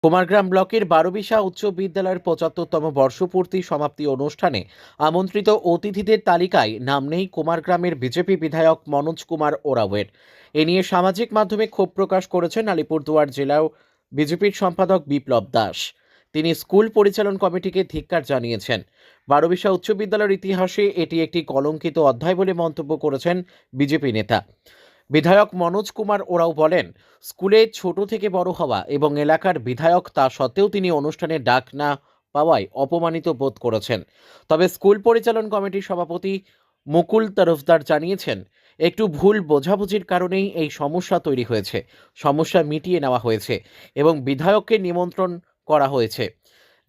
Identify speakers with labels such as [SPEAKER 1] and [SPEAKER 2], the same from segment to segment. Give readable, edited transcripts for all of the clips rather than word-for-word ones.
[SPEAKER 1] কুমারগ্রাম ব্লকের বারোবিশা উচ্চ বিদ্যালয়ের ৭৫তম বর্ষপূর্তি সমাপ্তি অনুষ্ঠানে আমন্ত্রিত অতিথিদের তালিকায় নাম নেই কুমারগ্রামের বিজেপি বিধায়ক মনোজ কুমার ওরাওয়ের। এ নিয়ে সামাজিক মাধ্যমে ক্ষোভ প্রকাশ করেছেন আলিপুরদুয়ার জেলাও বিজেপির সম্পাদক বিপ্লব দাস। তিনি স্কুল পরিচালন কমিটিকে ধিক্কার জানিয়েছেন। বারোবিশা উচ্চ বিদ্যালয়ের ইতিহাসে এটি একটি কলঙ্কিত অধ্যায় বলে মন্তব্য করেছেন বিজেপি নেতা। বিধায়ক মনোজ কুমার ওরাও বলেন, স্কুলে ছোট থেকে বড় হওয়া এবং এলাকার বিধায়ক তা সত্ত্বেও তিনি অনুষ্ঠানে ডাক না পাওয়ায় অপমানিত বোধ করেছেন। তবে স্কুল পরিচালন কমিটির সভাপতি মুকুল তরফদার জানিয়েছেন, একটু ভুল বোঝাবুঝির কারণেই এই সমস্যা তৈরি হয়েছে। সমস্যা মিটিয়ে নেওয়া হয়েছে এবং বিধায়ককে নিমন্ত্রণ করা হয়েছে।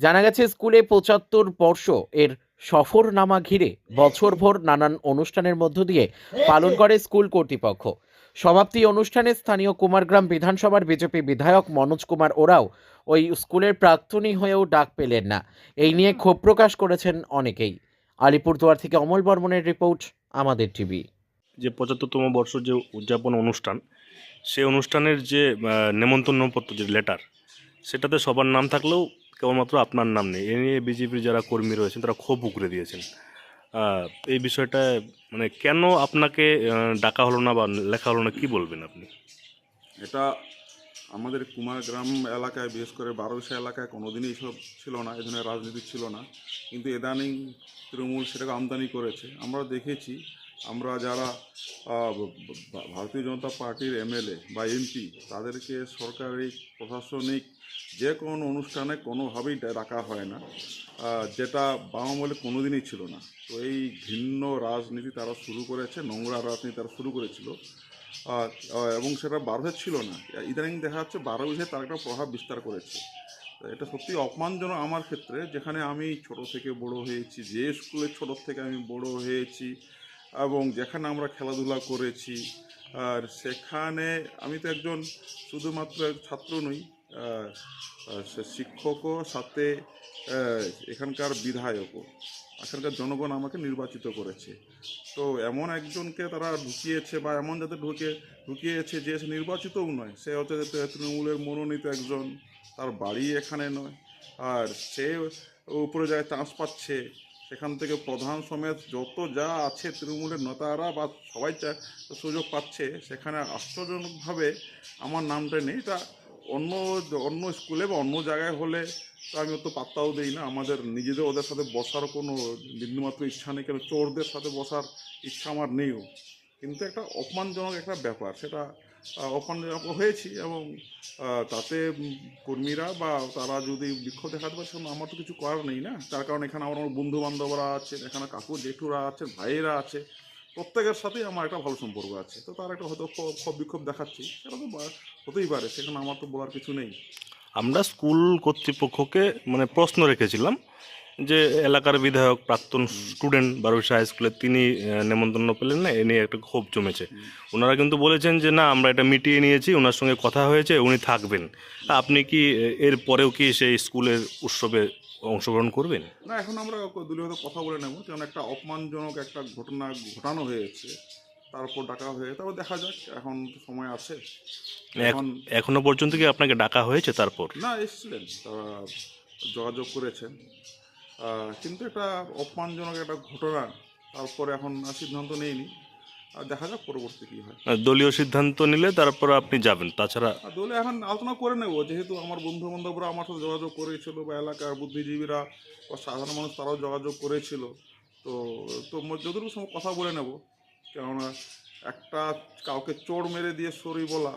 [SPEAKER 1] জানা গেছে, স্কুলে ৭৫ বর্ষ এর সফরনামা ঘিরে বছরভর নানান অনুষ্ঠানের মধ্য দিয়ে পালন করে স্কুল কর্তৃপক্ষ। সমাপ্তি অনুষ্ঠানে স্থানীয় কুমারগ্রাম বিধানসভার বিজেপি বিধায়ক মনোজ কুমার ওরাও ওই স্কুলের প্রাক্তনী হয়েও ডাক পেলেন না। এই নিয়ে ক্ষোভ প্রকাশ করেছেন অনেকেই। আলিপুরদুয়ার থেকে অমল বর্মনের রিপোর্ট, আমাদের টিভি।
[SPEAKER 2] যে ৭৫তম বর্ষ যে উদযাপন অনুষ্ঠান, সেই অনুষ্ঠানের যে নেমন্তন্নপত্র যে লেটার, সেটাতে সবার নাম থাকলেও কেবলমাত্র আপনার নাম নেই। এ নিয়ে বিজেপির যারা কর্মী রয়েছেন তারা ক্ষোভ উগরে দিয়েছেন। এই বিষয়টা মানে কেন আপনাকে ডাকা হলো না বা লেখা হলো না, কি বলবেন আপনি?
[SPEAKER 3] এটা আমাদের কুমারগ্রাম এলাকায়, বিশেষ করে বারোবিশা এলাকায় কোনোদিনই এসব ছিল না, এ ধরনের রাজনীতি ছিল না। কিন্তু ইদানিং তৃণমূল সেটাকে আমদানি করেছে। আমরা দেখেছি, আমরা যারা ভারতীয় জনতা পার্টির এমএলএ বা এমপি, তাদেরকে সরকারি প্রশাসনিক যে কোনো অনুষ্ঠানে কোনোভাবেই ডাকা হয় না, যেটা বাম আমলে কোনোদিনই ছিল না। তো এই ঘৃণ্য রাজনীতি তারা শুরু করেছে, নোংরা রাজনীতি তারা শুরু করেছিল, এবং সেটা বারোবিশায় ছিল না। ইদানিং দেখা যাচ্ছে বারোবিশায় তার একটা প্রভাব বিস্তার করেছে। এটা সত্যি অপমানজনক আমার ক্ষেত্রে, যেখানে আমি ছোট থেকে বড় হয়েছি, যে স্কুলে ছোট থেকে আমি বড় হয়েছি এবং যেখানে আমরা খেলাধুলা করেছি, আর সেখানে আমি তো একজন শুধুমাত্র ছাত্র নই, শিক্ষকও সাথে এখানকার বিধায়কও। এখানকার জনগণ আমাকে নির্বাচিত করেছে। তো এমন একজনকে তারা ঢুকিয়েছে, বা এমন যাতে ঢুকিয়েছে যে সে নির্বাচিতও নয়, সে হচ্ছে তৃণমূলের মনোনীত একজন, তার বাড়ি এখানে নয়, আর সে উপরে যায় চান্স পাচ্ছে। সেখান থেকে প্রধান সমেত যত যা আছে তৃণমূলের নেতারা বা সবাই সুযোগ পাচ্ছে, সেখানে আশ্চর্যজনকভাবে আমার নামটা নেই। এটা অন্য অন্য স্কুলে বা অন্য জায়গায় হলে তো আমি অত পাত্তাও দিই না। আমাদের নিজেদের ওদের সাথে বসার কোনো বিন্দুমাত্র ইচ্ছা নেই, কেন চোরদের সাথে বসার ইচ্ছা আমার নেইও। কিন্তু একটা অপমানজনক একটা ব্যাপার, সেটা অপমানজনক হয়েছি। এবং তাতে কর্মীরা বা তারা যদি বিক্ষোভ দেখাতে পারে, সেখানে আমার তো কিছু করার নেই না। তার কারণ এখানে আমার বন্ধু বান্ধবরা আছে, এখানে কাকু জেঠুরা আছে, ভাইয়েরা আছে, প্রত্যেকের সাথেই আমার একটা ভালো সম্পর্ক আছে। তো তার একটা হয়তো ক্ষোভ বিক্ষোভ দেখাচ্ছি, সেটা তো হতেই পারে, সেখানে আমার তো বলার কিছু নেই।
[SPEAKER 2] আমরা স্কুল কর্তৃপক্ষকে মানে প্রশ্ন রেখেছিলাম যে এলাকার বিধায়ক প্রাক্তন স্টুডেন্ট বারোবিশা হাই স্কুলে, তিনি নেমন্তন্ন পেলেন না, এ নিয়ে একটা ক্ষোভ জমেছে। ওনারা কিন্তু বলেছেন যে না, আমরা এটা মিটিয়ে নিয়েছি, ওনার সঙ্গে কথা হয়েছে, উনি থাকবেন। আপনি কি এর পরেও কি সেই স্কুলের উৎসবে অংশগ্রহণ করবেন?
[SPEAKER 3] না, এখন আমরা দলীয়ভাবে কথা বলে নেব, কারণ একটা অপমানজনক একটা ঘটনা ঘটানো হয়েছে, তার উপর ডাকা হয়ে, তারপর দেখা যাক, এখন তো সময় আছে। এখন
[SPEAKER 2] এখনো পর্যন্ত কি আপনাকে ডাকা হয়েছে তারপর?
[SPEAKER 3] না, এসেছিলেন, তারা যোগাযোগ করেছেন, কিন্তু একটা অপমানজনক একটা ঘটনা, তারপরে এখন সিদ্ধান্ত নেইনি, আর দেখা যাক পরবর্তী কী হয়।
[SPEAKER 2] দলীয় সিদ্ধান্ত নিলে তারপর আপনি যাবেন, তাছাড়া?
[SPEAKER 3] আর দলে এখন আলোচনা করে নেব, যেহেতু আমার বন্ধু বান্ধবরা আমার সাথে যোগাযোগ করেছিল, বা এলাকার বুদ্ধিজীবীরা বা সাধারণ মানুষ তারাও যোগাযোগ করেছিল। তো তো যতটুকু সময় কথা বলে নেব, কেননা একটা কাউকে চোর মেরে দিয়ে সরি বলা,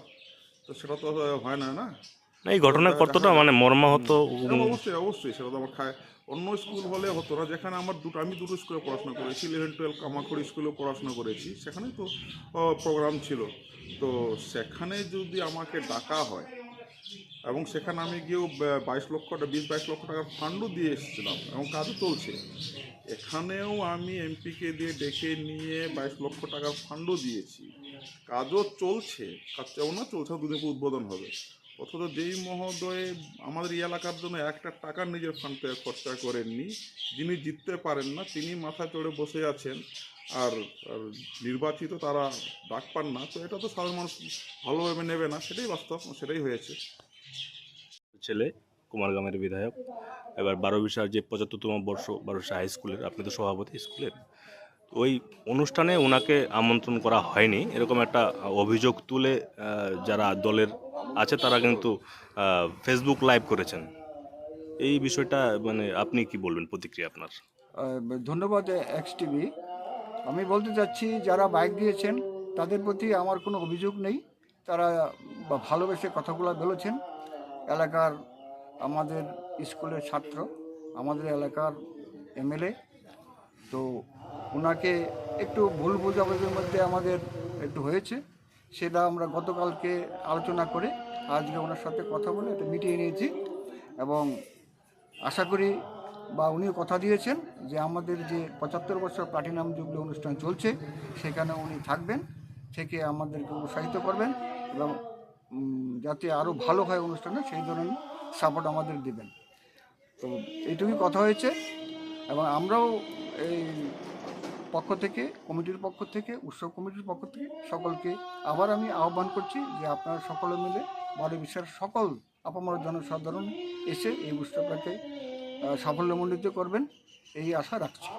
[SPEAKER 3] তো সেটা তো হয় না, না।
[SPEAKER 2] এই
[SPEAKER 3] তো
[SPEAKER 2] ঘটনা কতটা মানে মর্মাহত?
[SPEAKER 3] অবশ্যই অবশ্যই, সেটা তো আমার অন্য স্কুল হলে হতো না, যেখানে আমি দুটো স্কুলে পড়াশোনা করেছি, 11-12 কামারখড়ি স্কুলেও পড়াশোনা করেছি, সেখানে তো প্রোগ্রাম ছিল। তো সেখানে যদি আমাকে ডাকা হয়, এবং সেখানে আমি গিয়েও 20-22 লক্ষ টাকার ফান্ডও দিয়ে এসেছিলাম, এবং কাজও চলছে। এখানেও আমি এমপিকে দিয়ে ডেকে নিয়ে 22 লক্ষ টাকার ফান্ডও দিয়েছি, কাজও চলছে, কাজ যেমন না চলছে, দুদিন পর উদ্বোধন হবে। অথচ যেই মহোদয় আমাদের এই এলাকার জন্য একটা টাকার নিজের ফান্ড থেকে খরচা করেননি, যিনি জিততে পারেন না, তিনি মাথা চড়ে বসে আছেন, আর নির্বাচিত তারা ডাক পান না, তো এটা তো সাধারণ মানুষ ভালোভাবে নেবে না, সেটাই বাস্তব, সেটাই হয়েছে।
[SPEAKER 2] ছেলে কুমারগ্রামের বিধায়ক, এবার বারোবিশার যে 75তম বর্ষ বারোবিশা হাই স্কুলের, আপনি তো সভাপতি স্কুলের, ওই অনুষ্ঠানে ওনাকে আমন্ত্রণ করা হয়নি এরকম একটা অভিযোগ তুলে যারা দলের আছে তারা কিন্তু ফেসবুক লাইভ করেছেন। এই বিষয়টা মানে আপনি কি বলবেন, প্রতিক্রিয়া আপনার?
[SPEAKER 4] ধন্যবাদ এক্স টিভি। আমি বলতে চাচ্ছি যারা বাইক দিয়েছেন তাদের প্রতি আমার কোনো অভিযোগ নেই। তারা ভালোবেসে কথাগুলো বলেছেন। এলাকার আমাদের স্কুলের ছাত্র, আমাদের এলাকার এমএলএ, তো ওনাকে একটু ভুল বোঝাবুঝির মধ্যে আমাদের একটু হয়েছে, সেটা আমরা গতকালকে আলোচনা করে আজকে ওনার সাথে কথা বলে এটা মিটিয়ে নিয়েছি। এবং আশা করি বা উনিও কথা দিয়েছেন যে আমাদের যে 75 বছর প্লাটিনাম জুবলি অনুষ্ঠান চলছে সেখানে উনি থাকবেন, থেকে আমাদেরকে উৎসাহিত করবেন এবং যাতে আরও ভালো হয় অনুষ্ঠানে সেই ধরনের সাপোর্ট আমাদের দেবেন। তো এইটুকুই কথা হয়েছে। এবং আমরাও এই পক্ষ থেকে, কমিটির পক্ষ থেকে, উৎসব কমিটির পক্ষ থেকে সকলকে আবার আমি আহ্বান করছি যে আপনারা সকলে মিলে বারোবিশার সকল আপামর জনসাধারণ এসে এই উৎসবটাকে সাফল্যমণ্ডিত করবেন, এই আশা রাখছি।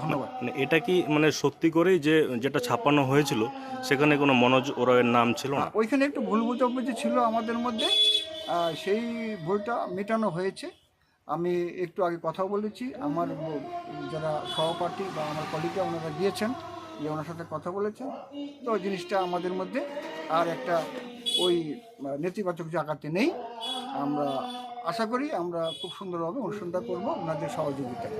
[SPEAKER 4] ধন্যবাদ।
[SPEAKER 2] মানে এটা কি মানে সত্যি করেই যে যেটা ছাপানো হয়েছিল সেখানে কোনো মনোজ ওরাওয়ের নাম ছিল না?
[SPEAKER 4] ওইখানে একটু ভুল বোঝাবুঝি ছিল আমাদের মধ্যে, সেই ভুলটা মেটানো হয়েছে। আমি একটু আগে কথা বলেছি, আমার যারা সহপাঠী বা আমার কলিগরা ওনারা গিয়েছেন, যে ওনার সাথে কথা বলেছেন, তো জিনিসটা আমাদের মধ্যে আর একটা ওই নেতিবাচক জায়গাতে নেই। আমরা আশা করি আমরা খুব সুন্দরভাবে অনুষ্ঠানটা করব ওনাদের সহযোগিতায়।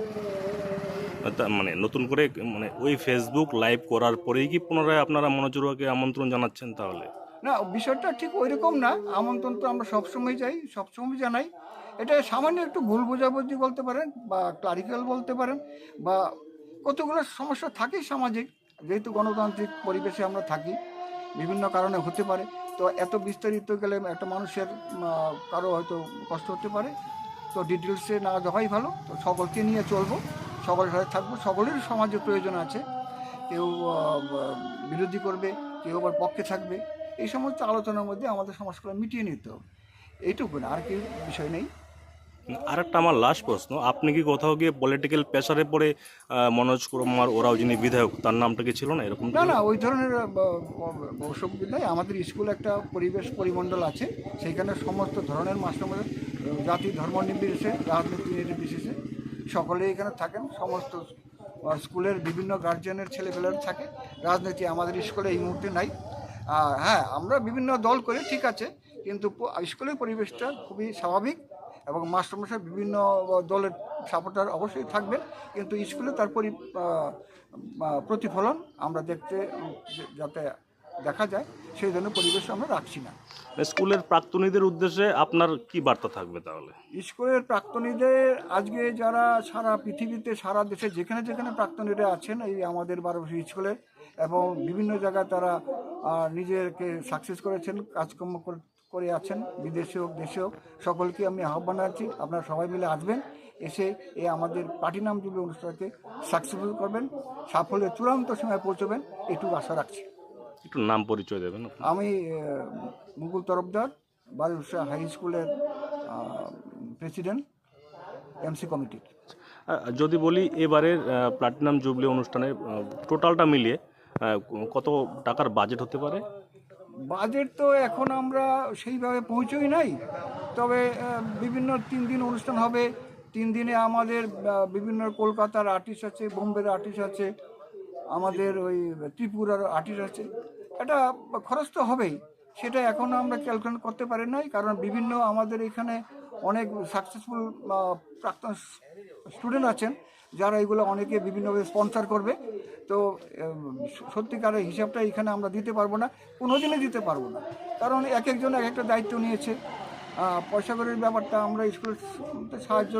[SPEAKER 2] মানে নতুন করে মানে ওই ফেসবুক লাইভ করার পরেই কি পুনরায় আপনারা মনোজ ওরাওকে আমন্ত্রণ জানাচ্ছেন তাহলে?
[SPEAKER 4] না, বিষয়টা ঠিক ওই রকম না। আমন্ত্রণ তো আমরা সবসময় যাই, সবসময় জানাই। এটা সামান্য একটু ভুল বোঝাবুঝি বলতে পারেন বা ক্লারিক্যাল বলতে পারেন, বা কতগুলো সমস্যা থাকেই সামাজিক, যেহেতু গণতান্ত্রিক পরিবেশে আমরা থাকি, বিভিন্ন কারণে হতে পারে। তো এত বিস্তারিত গেলে একটা মানুষের কারো হয়তো কষ্ট হতে পারে। তো ডিটেলসে না যাওয়াই ভালো। তো সকলকে নিয়ে চলবো, সকলের সাথে থাকবো, সকলের সমাজের প্রয়োজন আছে। কেউ বিরোধী করবে, কেউ আবার পক্ষে থাকবে। এই সমস্ত আলোচনার মধ্যে আমাদের সমস্যাগুলো মিটিয়ে নিতে হবে, এইটুকু না, আর কি বিষয় নেই।
[SPEAKER 2] আর একটা আমার লাস্ট প্রশ্ন, আপনি কি কোথাও গিয়ে পলিটিক্যাল প্রেসারে পড়ে মনোজ কুমার ওরাও যিনি বিধায়ক তার নামটা কি ছিল না এরকম?
[SPEAKER 4] না না, ওই ধরনের অসুবিধা নেই। আমাদের স্কুলে একটা পরিবেশ পরিমণ্ডল আছে, সেইখানে সমস্ত ধরনের মাস্টারমশাই, জাতি ধর্ম নির্বিশেষে, রাজনীতি নির্বিশেষে সকলেই এখানে থাকেন। সমস্ত স্কুলের বিভিন্ন গার্জিয়ানের ছেলেপেলেরা থাকে। রাজনীতি আমাদের স্কুলে এই মুহূর্তে নাই। হ্যাঁ, আমরা বিভিন্ন দল করে ঠিক আছে, কিন্তু স্কুলের পরিবেশটা খুবই স্বাভাবিক এবং মাস্টারমশাই বিভিন্ন দলের সাপোর্টার অবশ্যই থাকবে, কিন্তু স্কুলে তার প্রতিফলন আমরা দেখতে যাতে দেখা যায় সেই ধরনের পরিবেশ আমরা রাখছি না।
[SPEAKER 2] স্কুলের প্রাক্তনীদের উদ্দেশ্যে আপনার কি বার্তা থাকবে তাহলে?
[SPEAKER 4] স্কুলের প্রাক্তনীদের আজকে যারা সারা পৃথিবীতে, সারা দেশে যেখানে যেখানে প্রাক্তনীরা আছেন এই আমাদের বারোবিশা স্কুলের, এবং বিভিন্ন জায়গায় তারা নিজেকে সাকসেস করেছেন, কাজকর্ম করে আছেন, বিদেশে হোক দেশে হোক, সকলকে আমি আহ্বান রাখছি আপনারা সবাই মিলে আসবেন, এসে এই আমাদের প্লাটিনাম জুবলি অনুষ্ঠানকে সাকসেসফুল করবেন, সাফল্যের চূড়ান্ত সময় পৌঁছবেন, এটুকু আশা রাখছি।
[SPEAKER 2] একটু নাম পরিচয় দেবেন?
[SPEAKER 4] আমি মুকুল তরফদার, বারোবিশা হাই স্কুলের প্রেসিডেন্ট, এমসি কমিটির।
[SPEAKER 2] যদি বলি এবারের প্লাটিনাম জুবলি অনুষ্ঠানে টোটালটা মিলিয়ে কত টাকার বাজেট হতে পারে?
[SPEAKER 4] বাজেট তো এখন আমরা সেইভাবে পৌঁছই নাই, তবে বিভিন্ন 3 দিন অনুষ্ঠান হবে। 3 দিনে আমাদের বিভিন্ন কলকাতার আর্টিস্ট আছে, বোম্বের আর্টিস্ট আছে, আমাদের ওই ত্রিপুরার আর্টিস্ট আছে। এটা খরচ তো হবেই, সেটা এখন আমরা ক্যালকুলেট করতে পারি নাই, কারণ বিভিন্ন আমাদের এখানে অনেক সাকসেসফুল প্রাক্তন স্টুডেন্ট আছেন যারা এগুলো অনেকে বিভিন্নভাবে স্পন্সর করবে। তো সত্যিকারের হিসাবটা এখানে আমরা দিতে পারবো না, কোনো দিনে দিতে পারবো না, কারণ এক একজন এক একটা দায়িত্ব নিয়েছে। পয়সা করির ব্যাপারটা আমরা স্কুলের সাহায্য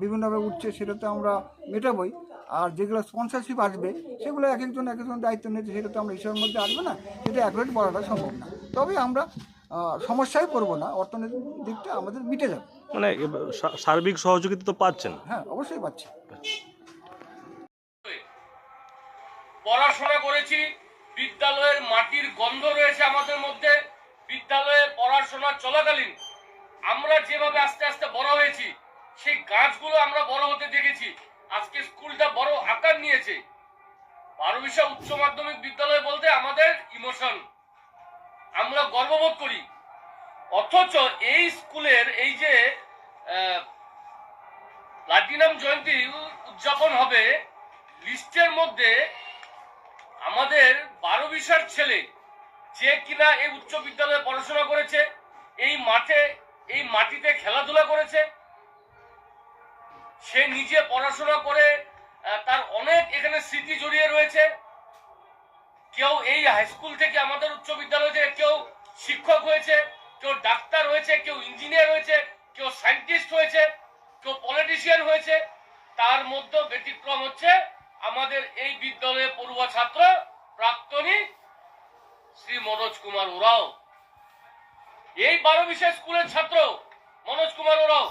[SPEAKER 4] বিভিন্নভাবে উঠছে, সেটাতে আমরা মেটাবই। আর যেগুলো স্পন্সরশিপ আসবে সেগুলো এক একজন দায়িত্ব নিয়েছে, সেটা তো আমরা হিসাবের মধ্যে আসবে না, সেটা অ্যাকুরেট বলাটা সম্ভব না। তবে আমরা সমস্যায় পড়বো না, অর্থনৈতিক দিকটা আমাদের মিটে যাবে।
[SPEAKER 2] মানে সার্বিক সহযোগিতা তো পাচ্ছেন?
[SPEAKER 4] হ্যাঁ, অবশ্যই পাচ্ছি।
[SPEAKER 5] পড়াশোনা করেছি, বিদ্যালয়ের মাটির গন্ধ রয়েছে আমাদের মধ্যে। বিদ্যালয়ে পড়াশোনা চলাকালীন আমরা যেভাবে আস্তে আস্তে বড় হয়েছি সেই গাছগুলো আমরা বড় হতে দেখেছি। আজকে স্কুলটা বড় আকার নিয়েছে। বারোবিশা উচ্চ মাধ্যমিক বিদ্যালয় বলতে আমাদের ইমোশন, আমরা গর্ববোধ করি। অথচ এই স্কুলের এই যে প্লাটিনাম জয়ন্তী উদযাপন হবে, লিস্টের মধ্যে আমাদের বারোবিশার ছেলে যে কিনা এই উচ্চ বিদ্যালয়ে পড়াশোনা করেছে, এই মাটিতে খেলাধুলা করেছে, সে নিজে পড়াশোনা করে তার অনেক এখানে স্মৃতি জড়িয়ে রয়েছে। কেউ এই হাই স্কুল থেকে আমাদের উচ্চ বিদ্যালয় থেকে কেউ শিক্ষক হয়েছে, কেউ ডাক্তার হয়েছে, কেউ ইঞ্জিনিয়ার হয়েছে, কেউ সায়েন্টিস্ট হয়েছে, কেউ পলিটিশিয়ান হয়েছে। তার মধ্যে ব্যতিক্রম হচ্ছে আমাদের এই বিদ্যালয়ে পড়ুয়া ছাত্র প্রাক্তনী শ্রী মনোজ কুমার ওরাও। এই বারোবিশা স্কুলের ছাত্র মনোজ কুমার ওরাও